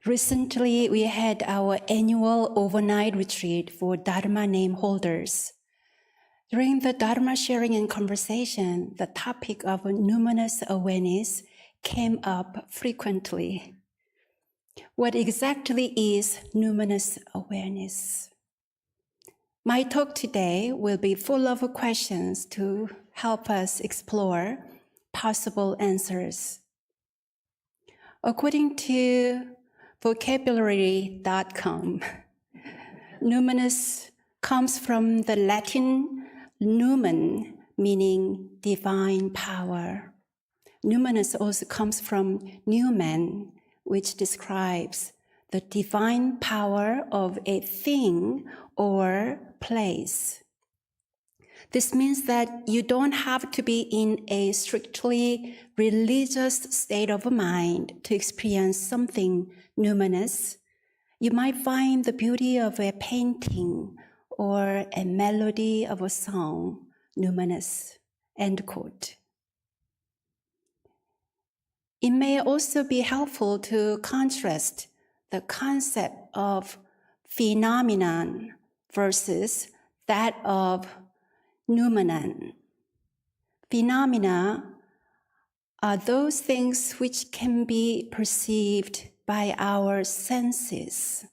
Recently, we had our annual overnight retreat for Dharma name holders. During the Dharma sharing and conversation, the topic of numinous awareness came up frequently. What exactly is numinous awareness? My talk today will be full of questions to help us explore possible answers. According to vocabulary.com, numinous comes from the Latin numen, meaning divine power. Numinous also comes from noumen, which describes the divine power of a thing or place. This means that you don't have to be in a strictly religious state of mind to experience something numinous. You might find the beauty of a painting or a melody of a song numinous, end quote. It may also be helpful to contrast the concept of phenomenon versus that of noumenon. Phenomena are those things which can be perceived by our senses.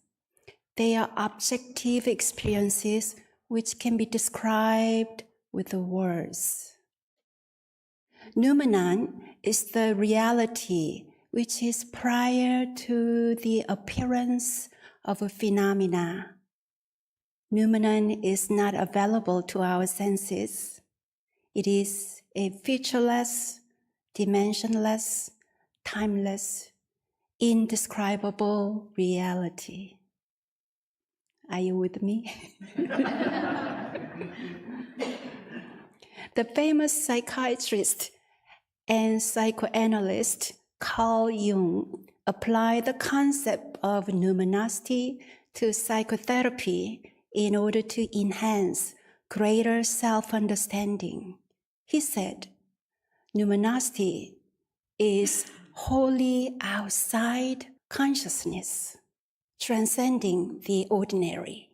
They are objective experiences which can be described with the words. Noumenon is the reality which is prior to the appearance of a phenomena. Noumenon is not available to our senses. It is a featureless, dimensionless, timeless, indescribable reality. Are you with me? The famous psychiatrist and psychoanalyst Carl Jung applied the concept of numinosity to psychotherapy in order to enhance greater self-understanding. He said, numinosity is wholly outside consciousness, transcending the ordinary.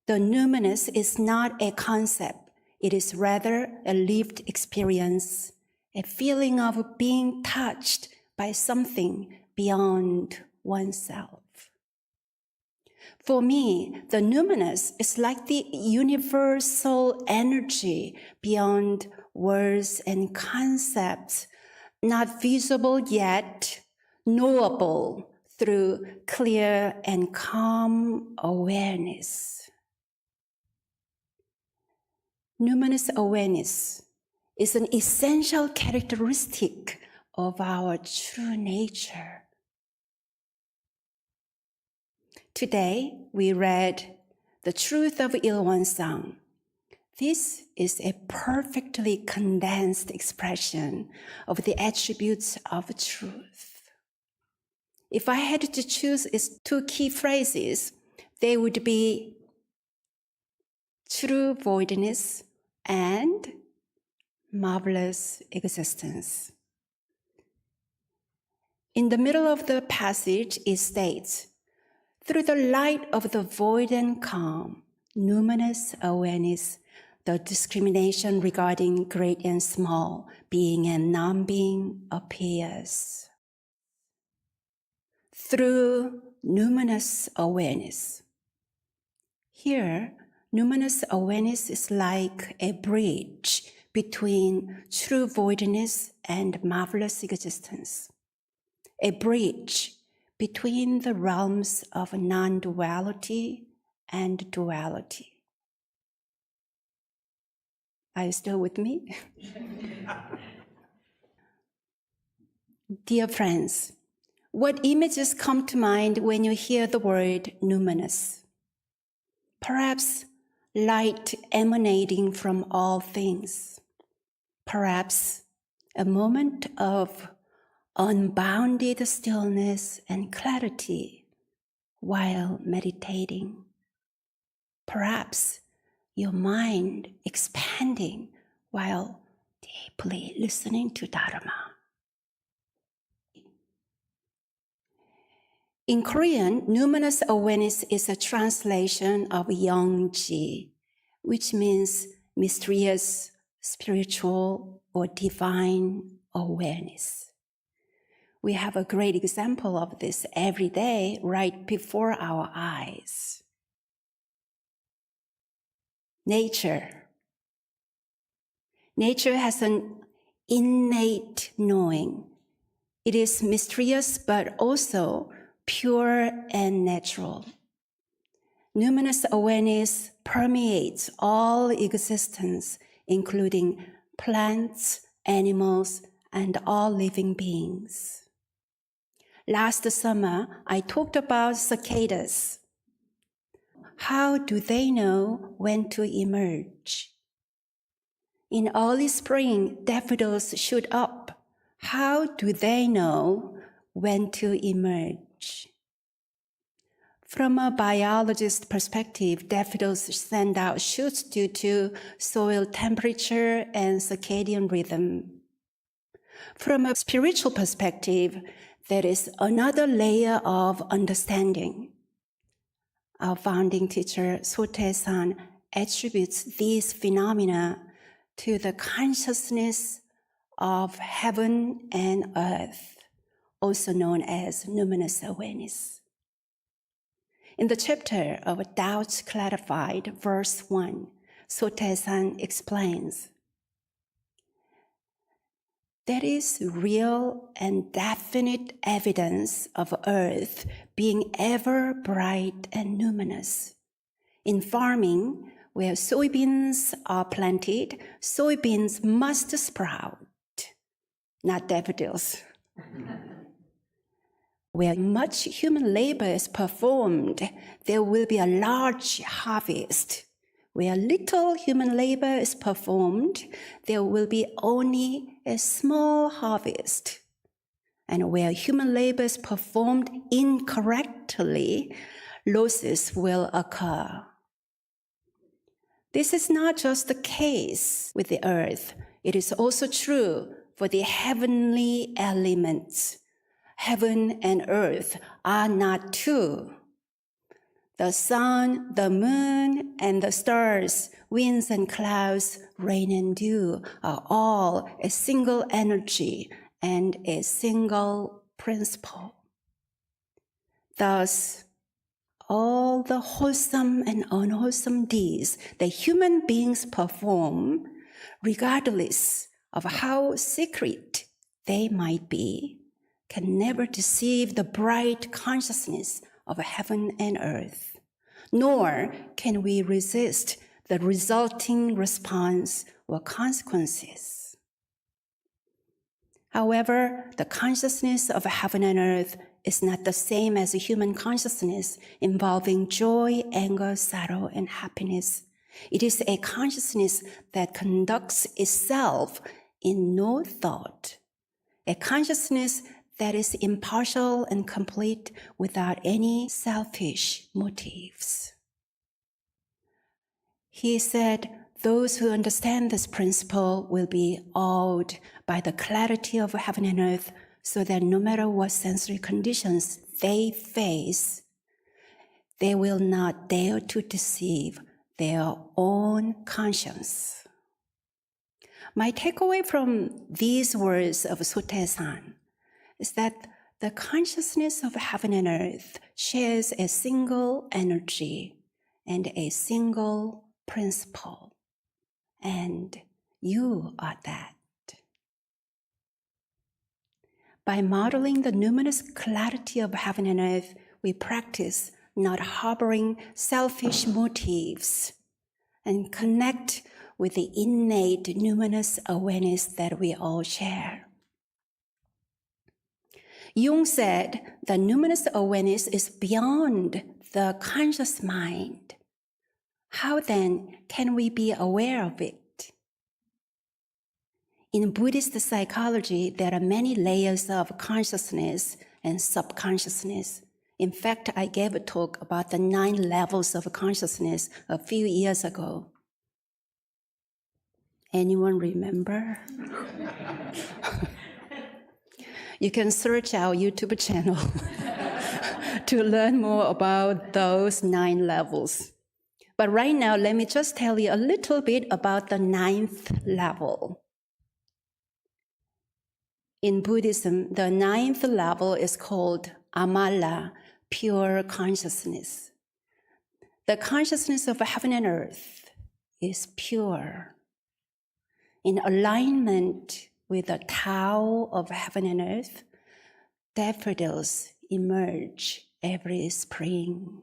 The numinous is not a concept, it is rather a lived experience, a feeling of being touched by something beyond oneself. For me, the numinous is like the universal energy beyond words and concepts, not visible yet, knowable through clear and calm awareness. Numinous awareness is an essential characteristic of our true nature. Today, we read The Truth of Il-Won-Sang. This is a perfectly condensed expression of the attributes of truth. If I had to choose its two key phrases, they would be true voidness and marvelous existence. In the middle of the passage, it states, through the light of the void and calm, numinous awareness, the discrimination regarding great and small, being and non-being appears. Through numinous awareness. Here, numinous awareness is like a bridge between true voidness and marvelous existence. A bridge between the realms of non-duality and duality. Are you still with me? Dear friends, what images come to mind when you hear the word numinous? Perhaps light emanating from all things. Perhaps a moment of unbounded stillness and clarity while meditating. Perhaps your mind expanding while deeply listening to Dharma. In Korean, Numinous Awareness is a translation of Yongji, which means mysterious, spiritual, or divine awareness. We have a great example of this every day right before our eyes. Nature. Nature has an innate knowing. It is mysterious, but also pure and natural. Numinous awareness permeates all existence, including plants, animals, and all living beings. Last summer, I talked about cicadas. How do they know when to emerge? In early spring, daffodils shoot up. How do they know when to emerge? From a biologist perspective, daffodils send out shoots due to soil temperature and circadian rhythm. From a spiritual perspective, there is another layer of understanding. Our founding teacher, Sotae-san, attributes these phenomena to the consciousness of heaven and earth, also known as numinous awareness. In the chapter of Doubts Clarified, verse 1, Sotae-san explains, there is real and definite evidence of earth being ever bright and numinous. In farming, where soybeans are planted, soybeans must sprout, not daffodils. Where much human labor is performed, there will be a large harvest. Where little human labor is performed, there will be only a small harvest. And where human labor is performed incorrectly, losses will occur. This is not just the case with the earth. It is also true for the heavenly elements. Heaven and earth are not two. The sun, the moon, and the stars, winds and clouds, rain and dew are all a single energy and a single principle. Thus, all the wholesome and unwholesome deeds that human beings perform, regardless of how secret they might be, can never deceive the bright consciousness of heaven and earth, nor can we resist the resulting response or consequences. However, the consciousness of heaven and earth is not the same as a human consciousness involving joy, anger, sorrow, and happiness. It is a consciousness that conducts itself in no thought, a consciousness that is impartial and complete without any selfish motives. He said, those who understand this principle will be awed by the clarity of heaven and earth, so that no matter what sensory conditions they face, they will not dare to deceive their own conscience. My takeaway from these words of Sotae-san is that the consciousness of heaven and earth shares a single energy and a single principle, and you are that. By modeling the numinous clarity of heaven and earth, we practice not harboring selfish motives and connect with the innate numinous awareness that we all share. Jung said that numinous awareness is beyond the conscious mind. How then can we be aware of it? In Buddhist psychology, there are many layers of consciousness and subconsciousness. In fact, I gave a talk about the 9 levels of consciousness a few years ago. Anyone remember? You can search our YouTube channel to learn more about those 9 levels. But right now, let me just tell you a little bit about the 9th level. In Buddhism, the 9th level is called Amala, pure consciousness. The consciousness of heaven and earth is pure. In alignment with the Tao of heaven and earth, daffodils emerge every spring.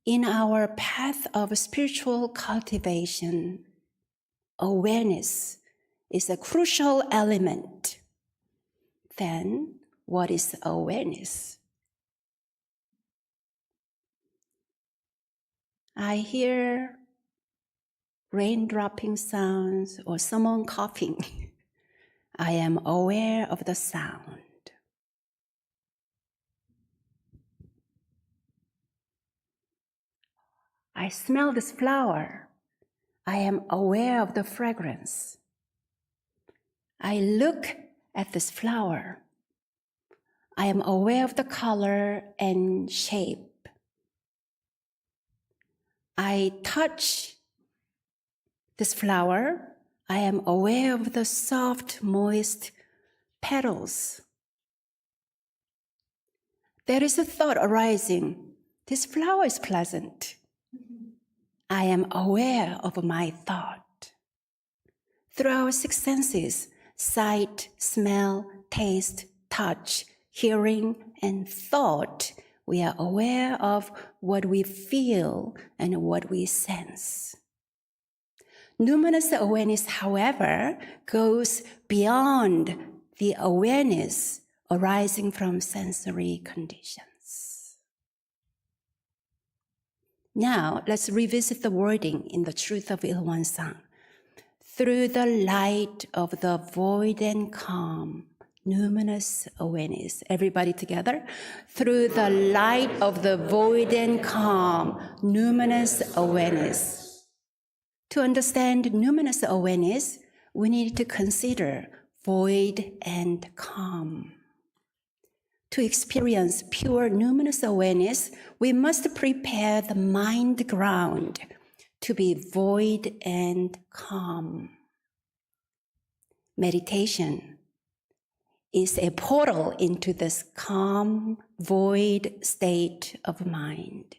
In our path of spiritual cultivation, awareness is a crucial element. Then, what is awareness? I hear rain dropping sounds or someone coughing. I am aware of the sound. I smell this flower. I am aware of the fragrance. I look at this flower. I am aware of the color and shape. I touch this flower. I am aware of the soft, moist petals. There is a thought arising. This flower is pleasant. I am aware of my thought. Through our 6 senses, sight, smell, taste, touch, hearing, and thought, we are aware of what we feel and what we sense. Numinous awareness, however, goes beyond the awareness arising from sensory conditions. Now, let's revisit the wording in the Truth of Il-Won-Sang. Through the light of the void and calm, numinous awareness. Everybody together. Through the light of the void and calm, numinous awareness. To understand numinous awareness, we need to consider void and calm. To experience pure numinous awareness, we must prepare the mind ground to be void and calm. Meditation is a portal into this calm, void state of mind.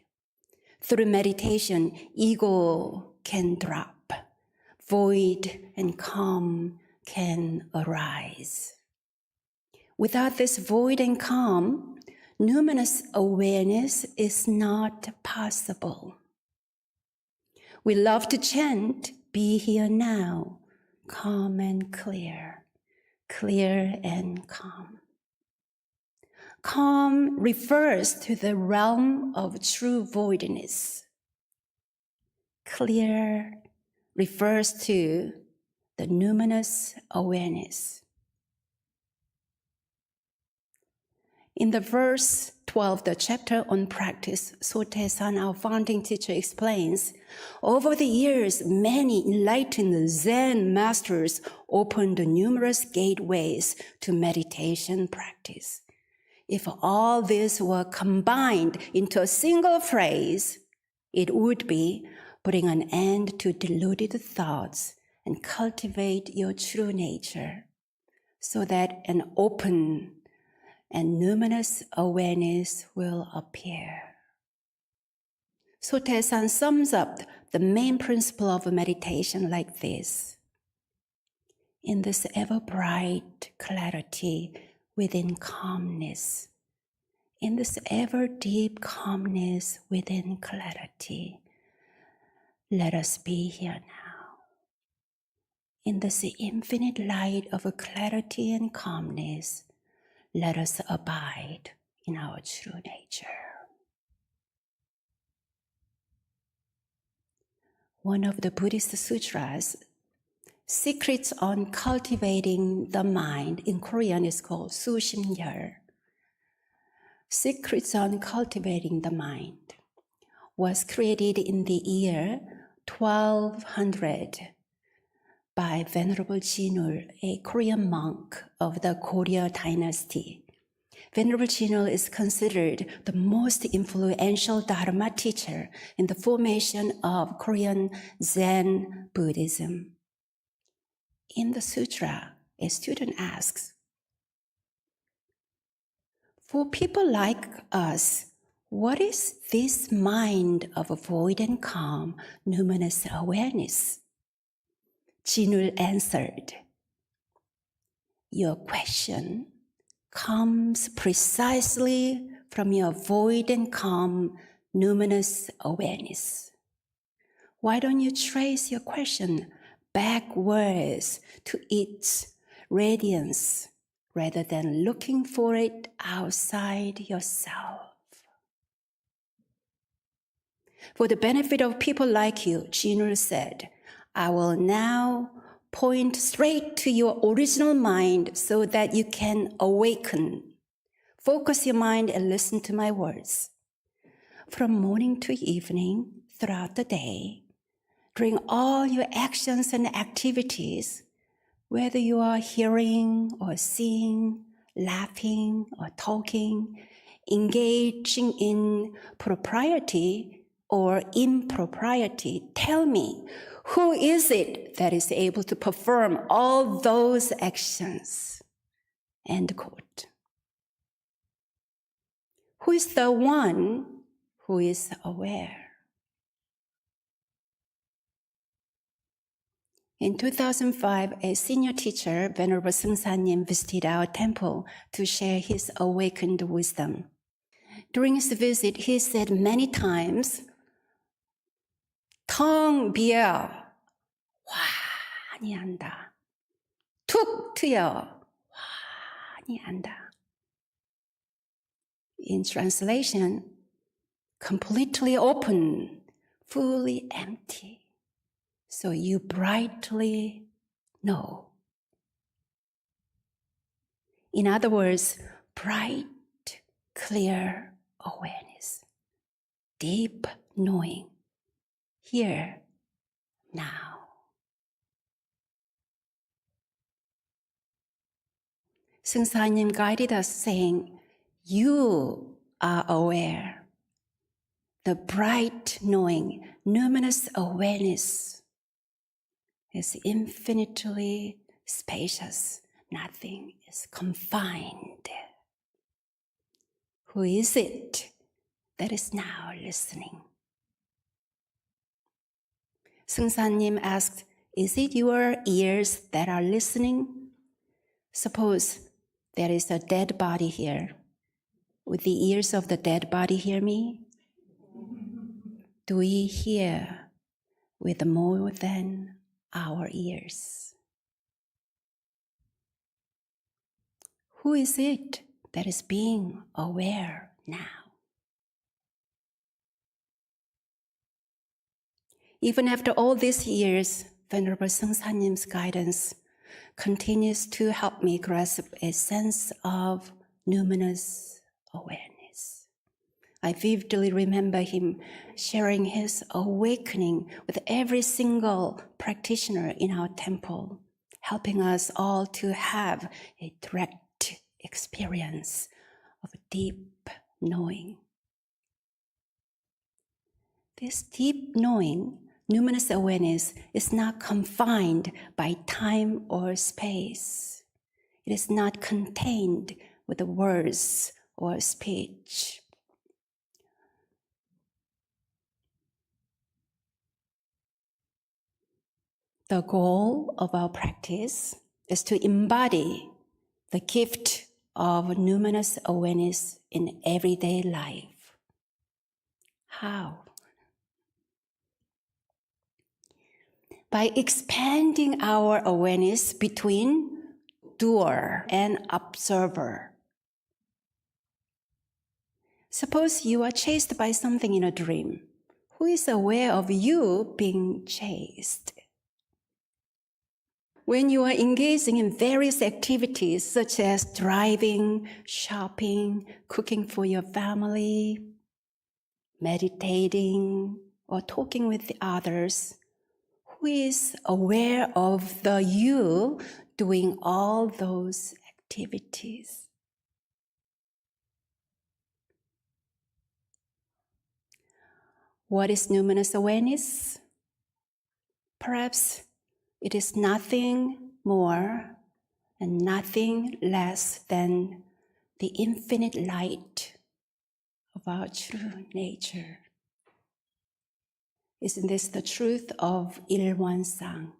Through meditation, ego can drop, void and calm can arise. Without this void and calm, numinous awareness is not possible. We love to chant, be here now, calm and clear, clear and calm. Calm refers to the realm of true voidness. Clear refers to the numinous awareness. In the verse 12, the chapter on practice, Sotae-san, our founding teacher, explains, over the years, many enlightened Zen masters opened numerous gateways to meditation practice. If all this were combined into a single phrase, it would be putting an end to deluded thoughts and cultivate your true nature so that an open and numinous awareness will appear. Sotae-san sums up the main principle of meditation like this. In this ever-bright clarity within calmness, in this ever-deep calmness within clarity, let us be here now. In this infinite light of clarity and calmness, let us abide in our true nature. One of the Buddhist sutras, Secrets on Cultivating the Mind, in Korean is called Sushin-yeol. Secrets on Cultivating the Mind was created in the year 1200 by Venerable Jinul, a Korean monk of the Goryeo dynasty. Venerable Jinul is considered the most influential Dharma teacher in the formation of Korean Zen Buddhism. In the sutra, a student asks, for people like us, what is this mind of void and calm, numinous awareness? Jinul answered, your question comes precisely from your void and calm, numinous awareness. Why don't you trace your question backwards to its radiance rather than looking for it outside yourself? For the benefit of people like you, Jinul said, I will now point straight to your original mind so that you can awaken. Focus your mind and listen to my words. From morning to evening, throughout the day, during all your actions and activities, whether you are hearing or seeing, laughing or talking, engaging in propriety or impropriety, tell me, who is it that is able to perform all those actions? End quote. Who is the one who is aware? In 2005, a senior teacher, Venerable Seung-Sa-Nim, visited our temple to share his awakened wisdom. During his visit, he said many times, 텅 비어 환히 한다. 툭 트여 환히 한다. In translation, completely open, fully empty, so you brightly know. In other words, bright, clear awareness, deep knowing, here, now. Seung-Sa-Nim guided us saying, you are aware. The bright knowing, numinous awareness is infinitely spacious. Nothing is confined. Who is it that is now listening? Seung-Sa-Nim asked, is it your ears that are listening? Suppose there is a dead body here. Would the ears of the dead body hear me? Do we hear with more than our ears? Who is it that is being aware now? Even after all these years, Venerable Seung-Sa-Nim's guidance continues to help me grasp a sense of numinous awareness. I vividly remember him sharing his awakening with every single practitioner in our temple, helping us all to have a direct experience of deep knowing. This deep knowing, numinous awareness, is not confined by time or space. It is not contained with words or speech. The goal of our practice is to embody the gift of numinous awareness in everyday life. How? By expanding our awareness between doer and observer. Suppose you are chased by something in a dream. Who is aware of you being chased? When you are engaging in various activities such as driving, shopping, cooking for your family, meditating, or talking with the others, who is aware of the you doing all those activities. What is numinous awareness? Perhaps it is nothing more and nothing less than the infinite light of our true nature. Isn't this the truth of 일원상?